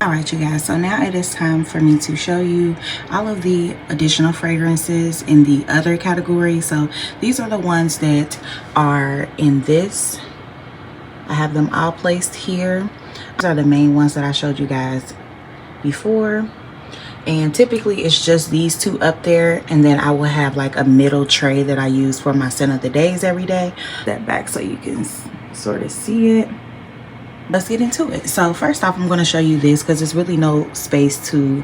Alright you guys, so now it is time for me to show you all of the additional fragrances in the other category. So these are the ones that are in this. I have them all placed here. These are the main ones that I showed you guys before. And typically it's just these two up there, and then I will have like a middle tray that I use for my scent of the days every day. That back so you can sort of see it. Let's get into it. So first off, I'm going to show you this because there's really no space to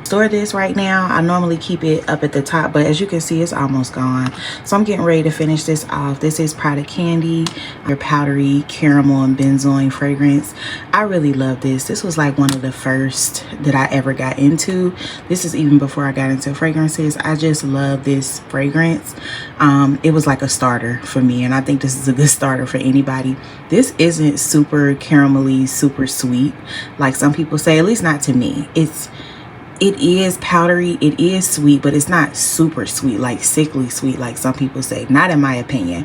store this right now. I normally keep it up at the top, but as you can see, it's almost gone. So I'm getting ready to finish this off. This is Prada Candy, your powdery caramel and benzoin fragrance. I really love this. This was like one of the first that I ever got into. This is even before I got into fragrances. I just love this fragrance. It was like a starter for me, and I think this is a good starter for anybody. This isn't super caramelly, super sweet like some people say, at least not to me. It is powdery, it is sweet, but it's not super sweet, like sickly sweet like some people say. Not in my opinion.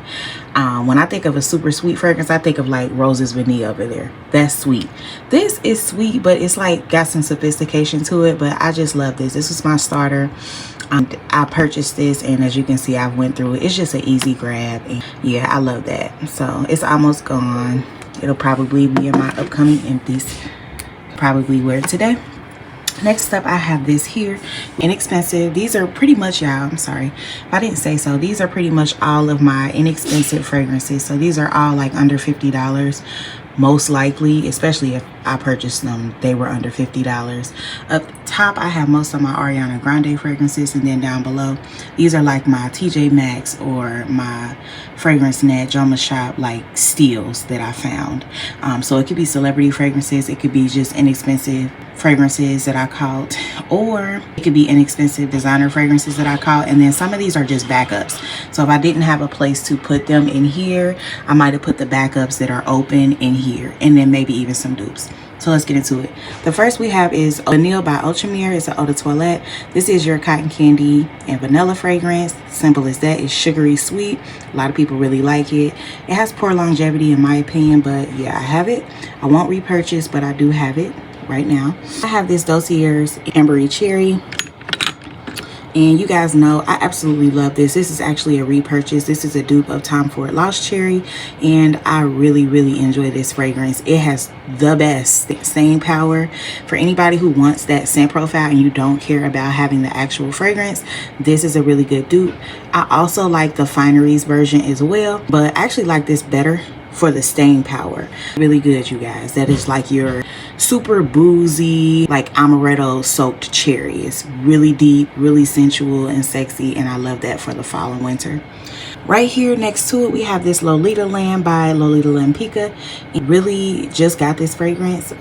When I think of a super sweet fragrance, I think of like Rose's Vanilla over there. That's sweet. This is sweet, but it's like got some sophistication to it. But I just love this. This was my starter. I purchased this, and as you can see, I've went through it. It's just an easy grab, and yeah, I love that. So it's almost gone. It'll probably be in my upcoming empties. Probably wear it today. Next up, I have this here, inexpensive. These are pretty much, y'all, I'm sorry if I didn't say so, these are pretty much all of my inexpensive fragrances. So these are all like under $50, most likely, especially if I purchased them, they were under $50. Up top, I have most of my Ariana Grande fragrances, and then down below, these are like my TJ Maxx or my Fragrance Net, Joma Shop, like steals that I found. So it could be celebrity fragrances, it could be just inexpensive fragrances that I caught, or it could be inexpensive designer fragrances that I caught. And then some of these are just backups. So if I didn't have a place to put them in here, I might have put the backups that are open in here, and then maybe even some dupes. So let's get into it. The first we have is Vanille by Ultramere. It's an eau de toilette. This is your cotton candy and vanilla fragrance. Simple as that. It's sugary sweet. A lot of people really like it. It has poor longevity in my opinion, but yeah, I have it. I won't repurchase, but I do have it right now. I have this Dossier's Ambery Cherry. And you guys know I absolutely love this. This is actually a repurchase. This is a dupe of Tom Ford Lost Cherry, and I really enjoy this fragrance. It has the best staying power. For anybody who wants that scent profile and you don't care about having the actual fragrance, this is a really good dupe. I also like the Fineries version as well, but I actually like this better for the staying power. Really good, you guys. That is like your super boozy, like amaretto soaked cherry. It's really deep, really sensual and sexy, and I love that for the fall and winter. Right here next to it, we have this Lolita Lamb by Lolita Lampica. Really just got this fragrance.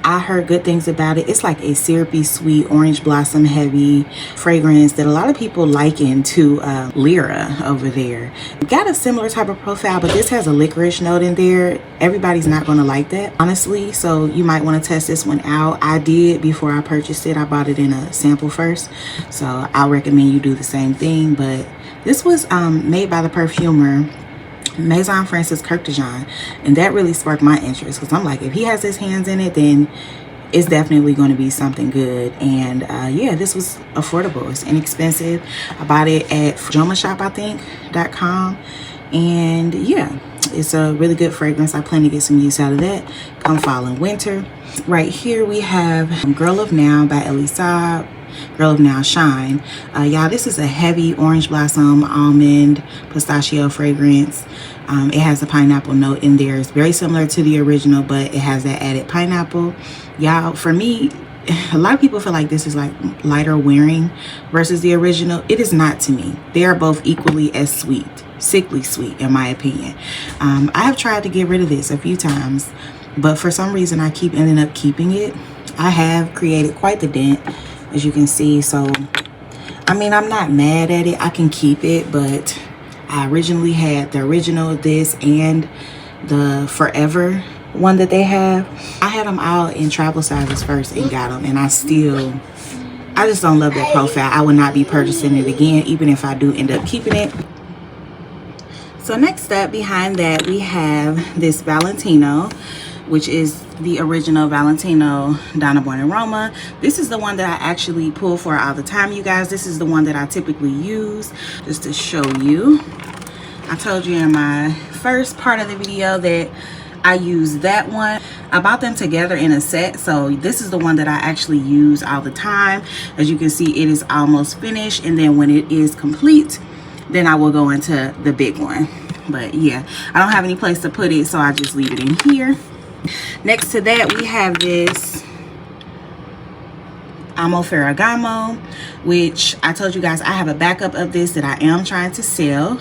I heard good things about it. It's like a syrupy, sweet, orange blossom heavy fragrance that a lot of people liken to Lyra over there. Got a similar type of profile, but this has a licorice note in there. Everybody's not going to like that, honestly. So you might want to test this one out. I did before I purchased it. I bought it in a sample first. So I'll recommend you do the same thing. But this was made by the perfumer Maison Francis Kurkdjian, and that really sparked my interest because I'm like, if he has his hands in it, then it's definitely going to be something good. And yeah, this was affordable. It's inexpensive. I bought it at JomaShop, I think, .com, and yeah, it's a really good fragrance. I plan to get some use out of that come fall and winter. Right here we have Girl of Now by Elisa. Girl of Now Shine. Y'all, this is a heavy orange blossom almond pistachio fragrance. It has a pineapple note in there. It's very similar to the original, but it has that added pineapple. Y'all, for me, a lot of people feel like this is like lighter wearing versus the original. It is not to me. They are both equally as sweet, sickly sweet in my opinion. I have tried to get rid of this a few times, but for some reason I keep ending up keeping it. I have created quite the dent, as you can see. So I mean, I'm not mad at it. I can keep it, but I originally had the original of this and the Forever one that they have. I had them all in travel sizes first and got them, and I just don't love that profile. I would not be purchasing it again, even if I do end up keeping it. So next up behind that, we have this Valentino. which is the original Valentino Donna Born Aroma. This is the one that I actually pull for all the time, you guys. This is the one that I typically use. Just to show you, I told you in my first part of the video that I use that one. I bought them together in a set, so this is the one that I actually use all the time. As you can see, it is almost finished, and then when it is complete, then I will go into the big one. But yeah, I don't have any place to put it, so I just leave it in here. Next to that, we have this Amo Ferragamo, which I told you guys I have a backup of this that I am trying to sell.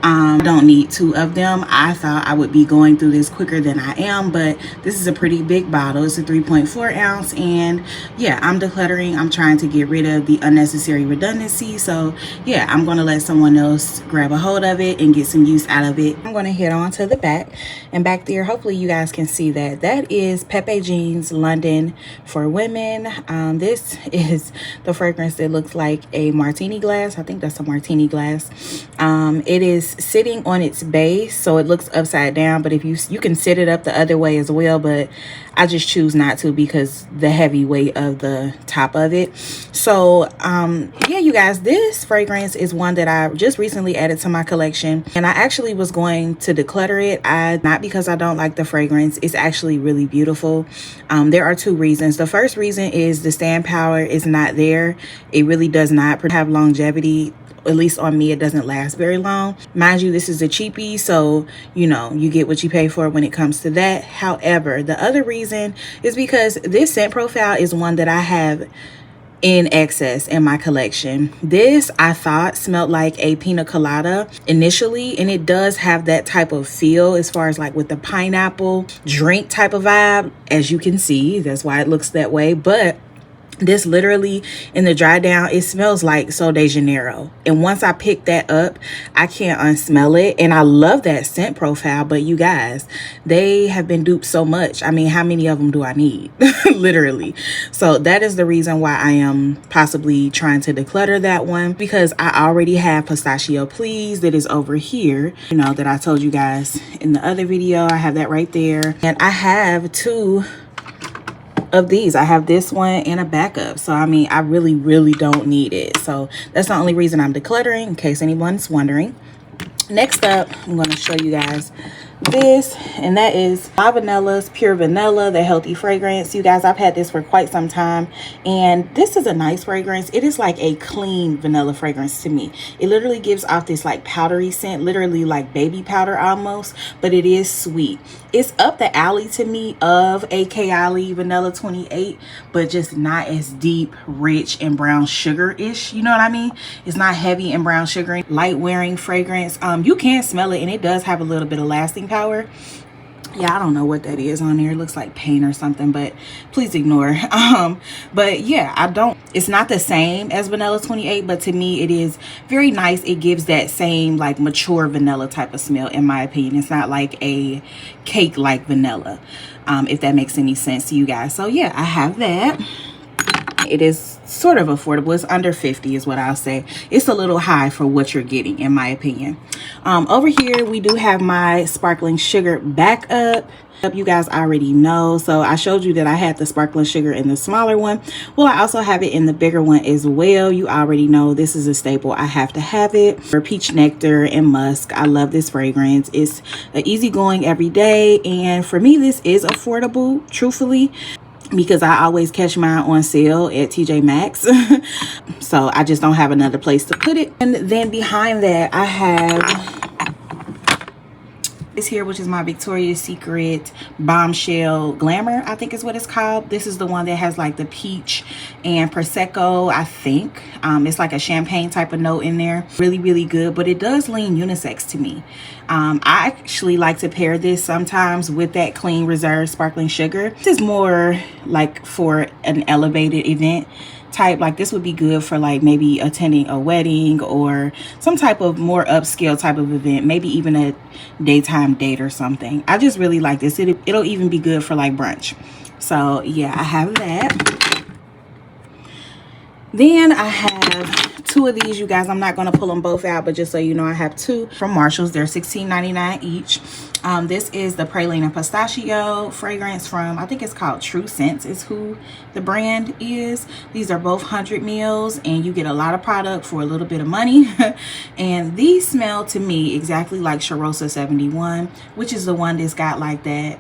I don't need 2 of them. I thought I would be going through this quicker than I am, but this is a pretty big bottle. It's a 3.4 ounce, and yeah, I'm decluttering. I'm trying to get rid of the unnecessary redundancy. So yeah, I'm going to let someone else grab a hold of it and get some use out of it. I'm going to head on to the back, and back there, hopefully you guys can see that. That is Pepe Jeans London for women. This is the fragrance that looks like a martini glass. I think that's a martini glass. It is sitting on its base, so it looks upside down, but if you can sit it up the other way as well, but I just choose not to because the heavy weight of the top of it. So yeah, you guys, this fragrance is one that I just recently added to my collection, and I actually was going to declutter it. Not because I don't like the fragrance. It's actually really beautiful. There are 2 reasons. The first reason is the stand power is not there. It really does not have longevity. At least on me, it doesn't last very long. Mind you, this is a cheapie, so you know, you get what you pay for when it comes to that. However, the other reason is because this scent profile is one that I have in excess in my collection. This I thought smelled like a pina colada initially, and it does have that type of feel as far as like with the pineapple drink type of vibe. As you can see, that's why it looks that way. But this literally, in the dry down, it smells like Sol de Janeiro. And once I pick that up, I can't unsmell it. And I love that scent profile. But you guys, they have been duped so much. I mean, how many of them do I need? Literally. So that is the reason why I am possibly trying to declutter that one, because I already have Pistachio Please that is over here, you know, that I told you guys in the other video. I have that right there. And I have 2 of these. I have this one and a backup. So I mean, I really don't need it. So that's the only reason I'm decluttering, in case anyone's wondering. Next up, I'm going to show you guys this, and that is La Vanilla's Pure Vanilla, the healthy fragrance. You guys, I've had this for quite some time, and this is a nice fragrance. It is like a clean vanilla fragrance to me. It literally gives off this like powdery scent, literally like baby powder almost, but it is sweet. It's up the alley to me of a Kayali Vanilla 28, but just not as deep, rich, and brown sugar-ish. You know what I mean? It's not heavy and brown sugar. Light wearing fragrance. You can smell it, and it does have a little bit of lasting power. Yeah, I don't know what that is on there. It looks like paint or something, but please ignore. But yeah, it's not the same as Vanilla 28, but to me it is very nice. It gives that same like mature vanilla type of smell, in my opinion. It's not like a cake like vanilla, if that makes any sense to you guys. So yeah, I have that. It is sort of affordable. It's under 50 is what I'll say. It's a little high for what you're getting, in my opinion. Over here we do have my sparkling sugar backup. You guys already know, so I showed you that I had the sparkling sugar in the smaller one. Well, I also have it in the bigger one as well. You already know this is a staple. I have to have it. For peach nectar and musk, I love this fragrance. It's an easygoing every day, and for me this is affordable, truthfully, because I always catch mine on sale at TJ Maxx. So I just don't have another place to put it. And then behind that I have this here, which is my Victoria's Secret Bombshell Glamour, I think is what it's called. This is the one that has like the peach and Prosecco, I think. It's like a champagne type of note in there. Really good, but it does lean unisex to me. I actually like to pair this sometimes with that Clean Reserve Sparkling Sugar. This is more like for an elevated event type. Like this would be good for like maybe attending a wedding or some type of more upscale type of event, maybe even a daytime date or something. I just really like this. It'll even be good for like brunch. So yeah, I have that. Then I have two of these, you guys. I'm not going to pull them both out, but just so you know, I have two from Marshalls. They're $16.99 each. This is the Praline and Pistachio fragrance from, I think it's called True Scents is who the brand is. These are both 100 mils, and you get a lot of product for a little bit of money. And these smell to me exactly like Charosa 71, which is the one that's got like that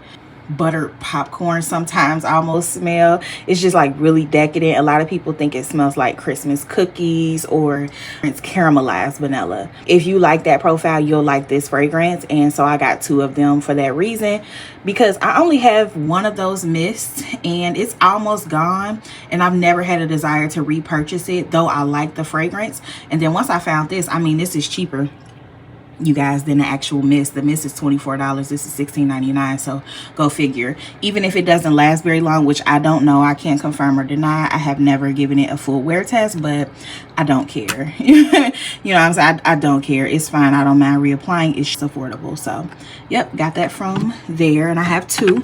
buttered popcorn sometimes almost smell. It's just like really decadent. A lot of people think it smells like Christmas cookies or it's caramelized vanilla. If you like that profile, you'll like this fragrance. And so I got two of them for that reason, because I only have one of those mists and it's almost gone, and I've never had a desire to repurchase it, though I like the fragrance. And then once I found this, I mean, this is cheaper, you guys, than the actual mist. The mist is $24. This is $16.99, so go figure. Even if it doesn't last very long, which I don't know, I can't confirm or deny. I have never given it a full wear test, but I don't care. You know what I'm saying? I don't care. It's fine. I don't mind reapplying. It's just affordable. So yep, got that from there, and I have two.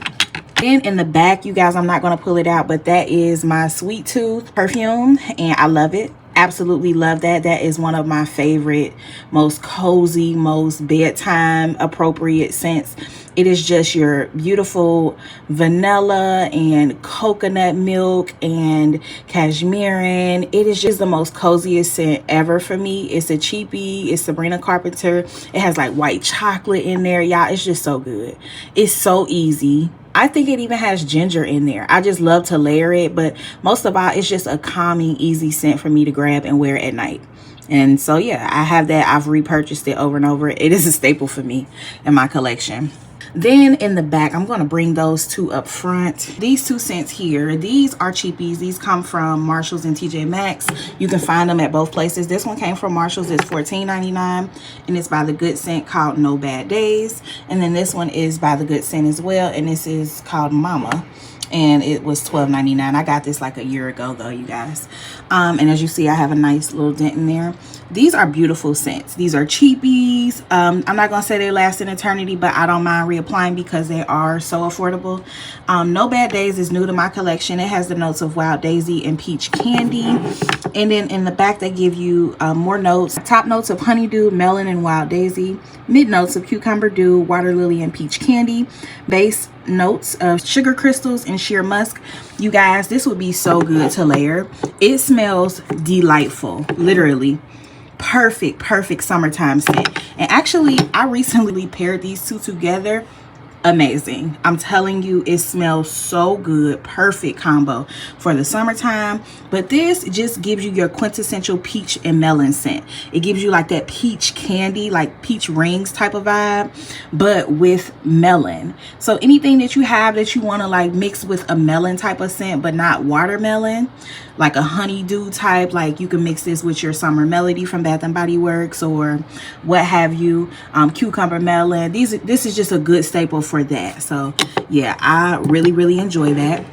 Then in the back, you guys, I'm not going to pull it out, but that is my Sweet Tooth perfume, and I love it. Absolutely love that. That is one of my favorite, most cozy, most bedtime appropriate scents. It is just your beautiful vanilla and coconut milk and cashmere. It is just the most coziest scent ever for me. It's a cheapie. It's Sabrina Carpenter. It has like white chocolate in there, y'all. It's just so good. It's so easy. I think it even has ginger in there. I just love to layer it, but most of all, it's just a calming, easy scent for me to grab and wear at night. And so, yeah, I have that. I've repurchased it over and over. It is a staple for me in my collection. Then in the back, I'm going to bring those two up front. These two scents here, these are cheapies. These come from Marshalls and TJ Maxx. You can find them at both places. This one came from Marshalls. It's $14.99, and it's by the Good Scent, called No Bad Days. And then this one is by the Good Scent as well, and this is called Mama, and it was $12.99. I got this like a year ago though, you guys. And as you see, I have a nice little dent in there. These are beautiful scents. These are cheapies. I'm not gonna say they last an eternity, but I don't mind reapplying because they are so affordable. No Bad Days is new to my collection. It has the notes of Wild Daisy and Peach Candy. And then in the back, they give you more notes. Top notes of Honeydew, Melon, and Wild Daisy. Mid notes of Cucumber Dew, Water Lily, and Peach Candy. Base notes of Sugar Crystals and Sheer Musk. You guys, this would be so good to layer. It smells delightful, literally. Perfect summertime scent. And actually, I recently paired these two together. Amazing. I'm telling you, it smells so good. Perfect combo for the summertime. But this just gives you your quintessential peach and melon scent. It gives you like that peach candy, like peach rings type of vibe, but with melon. So anything that you have that you want to like mix with a melon type of scent, but not watermelon, like a honeydew type, like you can mix this with your Summer Melody from Bath and Body Works or what have you. Cucumber melon. This is just a good staple for that. So yeah, I really enjoy that.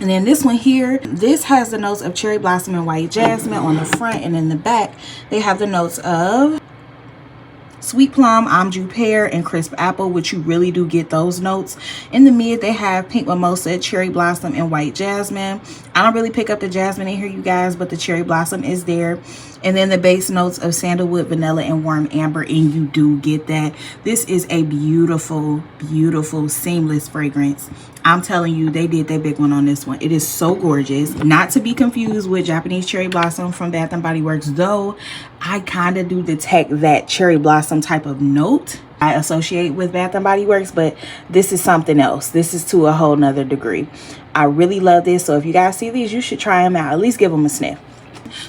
And then this one here, this has the notes of Cherry Blossom and White Jasmine on the front, and in the back they have the notes of Sweet Plum, Amju Pear, and Crisp Apple, which you really do get those notes. In the mid, they have Pink Mimosa, Cherry Blossom, and White Jasmine. I don't really pick up the jasmine in here, you guys, but the Cherry Blossom is there. And then the base notes of Sandalwood, Vanilla, and Warm Amber, and you do get that. This is a beautiful seamless fragrance. I'm telling you, they did their big one on this one. It is so gorgeous. Not to be confused with Japanese Cherry Blossom from Bath and Body Works, though I kind of do detect that Cherry Blossom type of note I associate with Bath and Body Works, but this is something else. This is to a whole nother degree. I really love this. So if you guys see these, you should try them out. At least give them a sniff.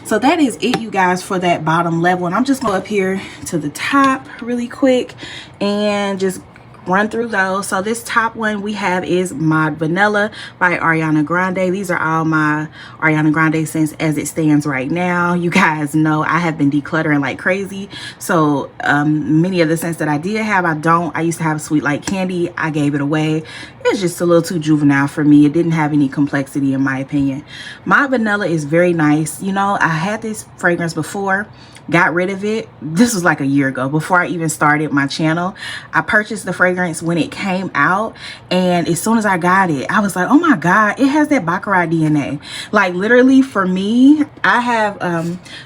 So that is it, you guys, for that bottom level. And I'm just going up here to the top really quick and just run through those. So this top one we have is Mod Vanilla by Ariana Grande. These are all my Ariana Grande scents as it stands right now. You guys know I have been decluttering like crazy, so many of the scents that I did have, I used to have Sweet Like Candy. I gave it away. it's just a little too juvenile for me. It didn't have any complexity in my opinion. My vanilla is very nice. You know, I had this fragrance before, got rid of it. This was like a year ago, before I even started my channel. I purchased the fragrance when it came out, and as soon as I got it, I was like, oh my god, it has that Baccarat DNA. Like literally for me, I have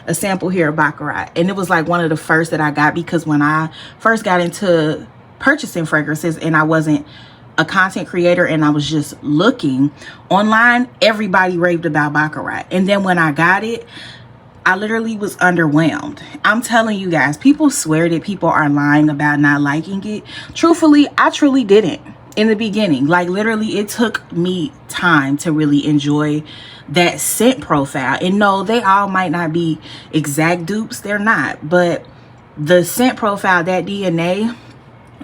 a sample here of Baccarat, and it was like one of the first that I got, because when I first got into purchasing fragrances and I wasn't a content creator and I was just looking online, everybody raved about Baccarat. And then when I got it, I literally was underwhelmed. I'm telling you guys, people swear that people are lying about not liking it. Truthfully, I truly didn't in the beginning. Like literally, it took me time to really enjoy that scent profile. And no, they all might not be exact dupes. They're not. But the scent profile, that DNA,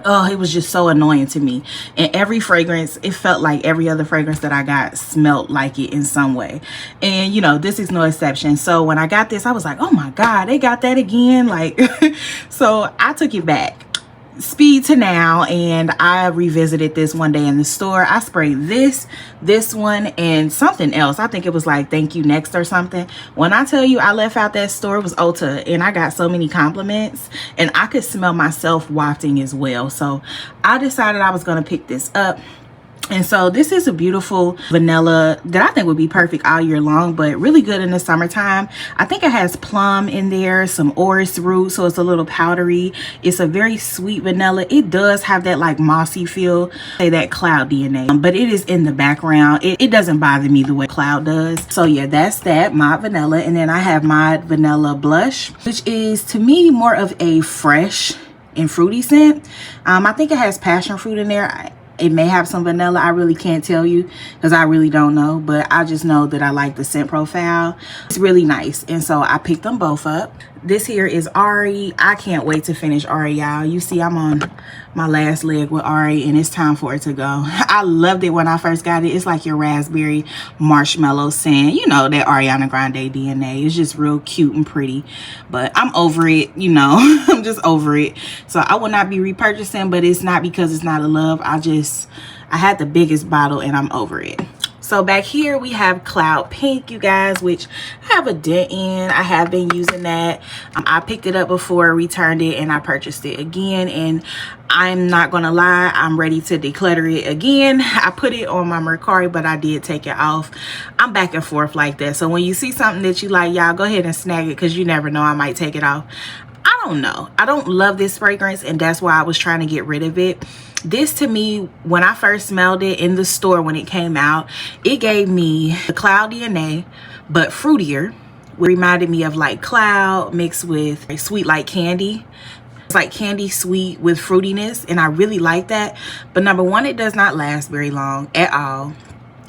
oh, it was just so annoying to me. And every fragrance, it felt like every other fragrance that I got smelled like it in some way. And you know, this is no exception. So when I got this, I was like, oh my god, they got that again. Like so I took it back, speed to now, and I revisited this one day in the store. I sprayed this one, and something else. I think it was like Thank You Next or something. When I tell you I left out that store, it was Ulta, and I got so many compliments, and I could smell myself wafting as well. So I decided I was going to pick this up. And so this is a beautiful vanilla that I think would be perfect all year long, but really good in the summertime. I think it has plum in there, some orris root, so it's a little powdery. It's a very sweet vanilla. It does have that like mossy feel, say that cloud DNA, but it is in the background. It doesn't bother me the way cloud does. So yeah, that's that, Mod Vanilla. And then I have Mod Vanilla Blush, which is to me more of a fresh and fruity scent. I think it has passion fruit in there. It may have some vanilla. I really can't tell you because I really don't know. But I just know that I like the scent profile. It's really nice. And so I picked them both up. This here is Ari. I can't wait to finish Ari, y'all. You see, I'm on my last leg with Ari, and it's time for it to go. I loved it when I first got it. It's like your raspberry marshmallow scent. You know, that Ariana Grande DNA. It's just real cute and pretty. But I'm over it, you know. I'm just over it. So I will not be repurchasing, but it's not because it's not a love. I had the biggest bottle, and I'm over it. So back here we have Cloud Pink, you guys, which I have a dent in. I have been using that. I picked it up before, returned it, and I purchased it again. And I'm not gonna lie, I'm ready to declutter it again. I put it on my Mercari, but I did take it off. I'm back and forth like that. So when you see something that you like, y'all go ahead and snag it, because you never know, I might take it off. I don't know. I don't love this fragrance, and that's why I was trying to get rid of it. This to me, when I first smelled it in the store when it came out, it gave me the cloud DNA, but fruitier. It reminded me of like cloud mixed with sweet like candy. It's like candy sweet with fruitiness, and I really like that. But number one, it does not last very long at all.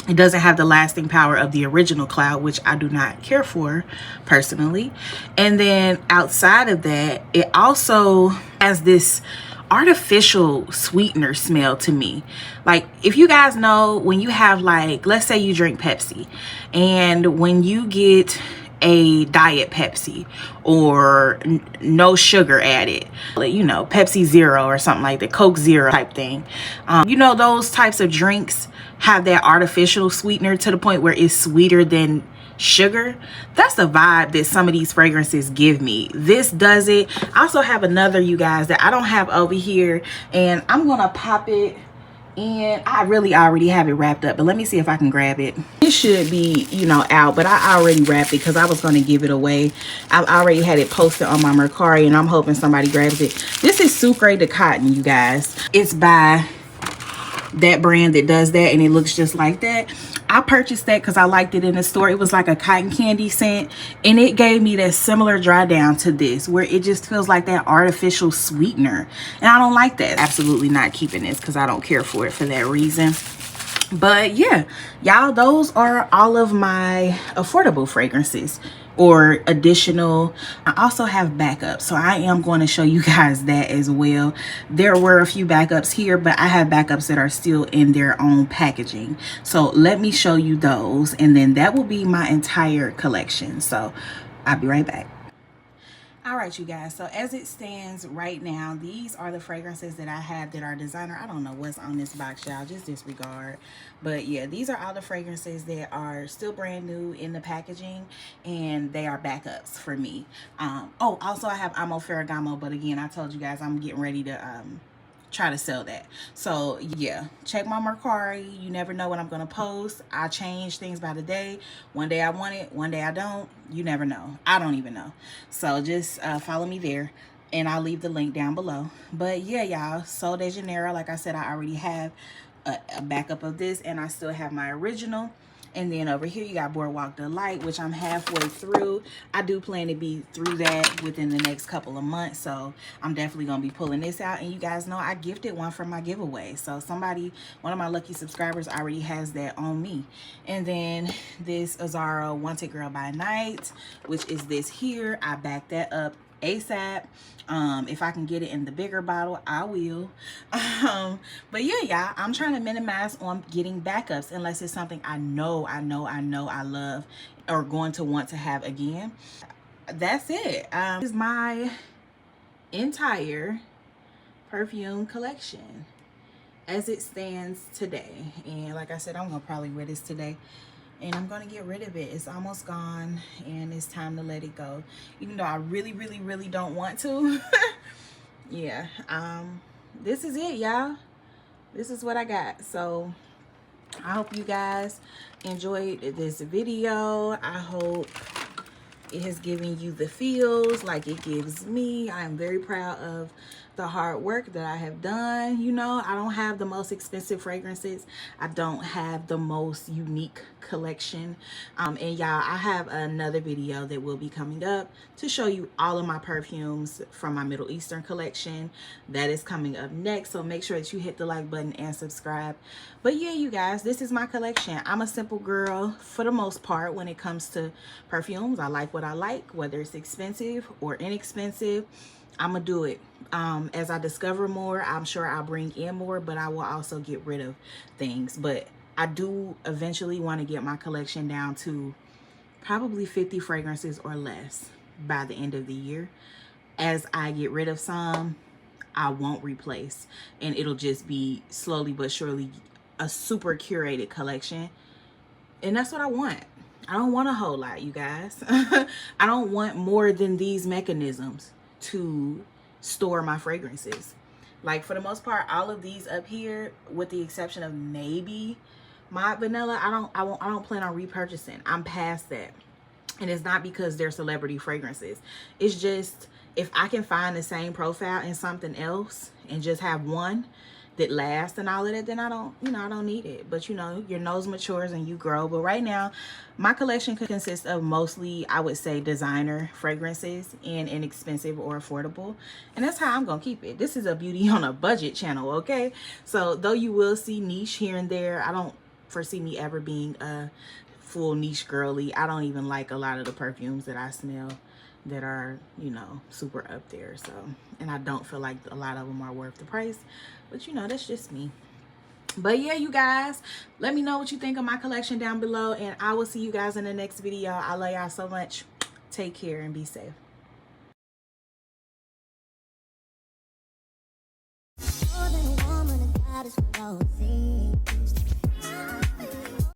It doesn't have the lasting power of the original cloud, which I do not care for personally. And then outside of that, it also has this artificial sweetener smell to me. Like, if you guys know, when you have like, let's say you drink Pepsi, and when you get a diet Pepsi or no sugar added, like, you know, Pepsi Zero or something like that, Coke Zero type thing, you know, those types of drinks have that artificial sweetener to the point where it's sweeter than sugar. That's the vibe that some of these fragrances give me. This does it. I also have another, you guys, that I don't have over here, and I'm gonna pop it in. I really already have it wrapped up, but let me see if I can grab it. It should be, you know, out, but I already wrapped it because I was going to give it away. I've already had it posted on my Mercari, and I'm hoping somebody grabs it. This is Sucre de Cotton, you guys. It's by that brand that does that, and it looks just like that. I purchased that because I liked it in the store. It was like a cotton candy scent, and it gave me that similar dry down to this, where it just feels like that artificial sweetener, and I don't like that. Absolutely not keeping this because I don't care for it for that reason. But yeah, y'all, those are all of my affordable fragrances or additional. I also have backups, so I am going to show you guys that as well. There were a few backups here, but I have backups that are still in their own packaging. So let me show you those, and then that will be my entire collection. So I'll be right back. All right, you guys, so as it stands right now, these are the fragrances that I have that are designer. I don't know what's on this box, y'all, just disregard. But yeah, these are all the fragrances that are still brand new in the packaging, and they are backups for me. Oh, also I have Amo Ferragamo, but again, I told you guys I'm getting ready to try to sell that. So yeah, check my Mercari. You never know what I'm gonna post. I change things by the day. One day I want it, one day I don't. You never know. I don't even know. So just follow me there, and I'll leave the link down below. But yeah, y'all, Sol de Janeiro, like I said, I already have a backup of this, and I still have my original. And then over here you got Boardwalk Delight, which I'm halfway through. I do plan to be through that within the next couple of months, so I'm definitely gonna be pulling this out. And you guys know I gifted one from my giveaway, so somebody, one of my lucky subscribers, already has that on me. And then this Azzaro Wanted Girl by Night, which is this here. I backed that up ASAP. If I can get it in the bigger bottle, I will. But yeah, y'all, I'm trying to minimize on getting backups unless it's something I know I love or going to want to have again. That's it. This is my entire perfume collection as it stands today. And like I said, I'm gonna probably wear this today, and I'm gonna get rid of it. It's almost gone, and it's time to let it go, even though I really don't want to. Yeah, this is it, y'all. This is what I got. So I hope you guys enjoyed this video. I hope it has given you the feels like it gives me. I am very proud of the hard work that I have done. You know, I don't have the most expensive fragrances. I don't have the most unique collection. And y'all, I have another video that will be coming up to show you all of my perfumes from my Middle Eastern collection. That is coming up next. So make sure that you hit the like button and subscribe. But yeah, you guys, this is my collection. I'm a simple girl for the most part when it comes to perfumes. I like what I like, whether it's expensive or inexpensive. I'm gonna do it. As I discover more, I'm sure I'll bring in more, but I will also get rid of things. But I do eventually want to get my collection down to probably 50 fragrances or less by the end of the year. As I get rid of some, I won't replace, and it'll just be slowly but surely a super curated collection. And that's what I want. I don't want a whole lot, you guys. I don't want more than these mechanisms to store my fragrances. Like, for the most part, all of these up here, with the exception of maybe my vanilla, I don't plan on repurchasing. I'm past that. And it's not because they're celebrity fragrances. It's just, if I can find the same profile in something else and just have one that lasts and all of that, then I don't need it. But you know, your nose matures and you grow. But right now, my collection consists of mostly, I would say, designer fragrances and inexpensive or affordable. And that's how I'm gonna keep it. This is a beauty on a budget channel, okay? So though you will see niche here and there, I don't foresee me ever being a full niche girly. I don't even like a lot of the perfumes that I smell that are, you know, super up there. So, and I don't feel like a lot of them are worth the price, but you know, that's just me. But yeah, you guys, let me know what you think of my collection down below, and I will see you guys in the next video. I love y'all so much. Take care and be safe. More than a woman, a goddess,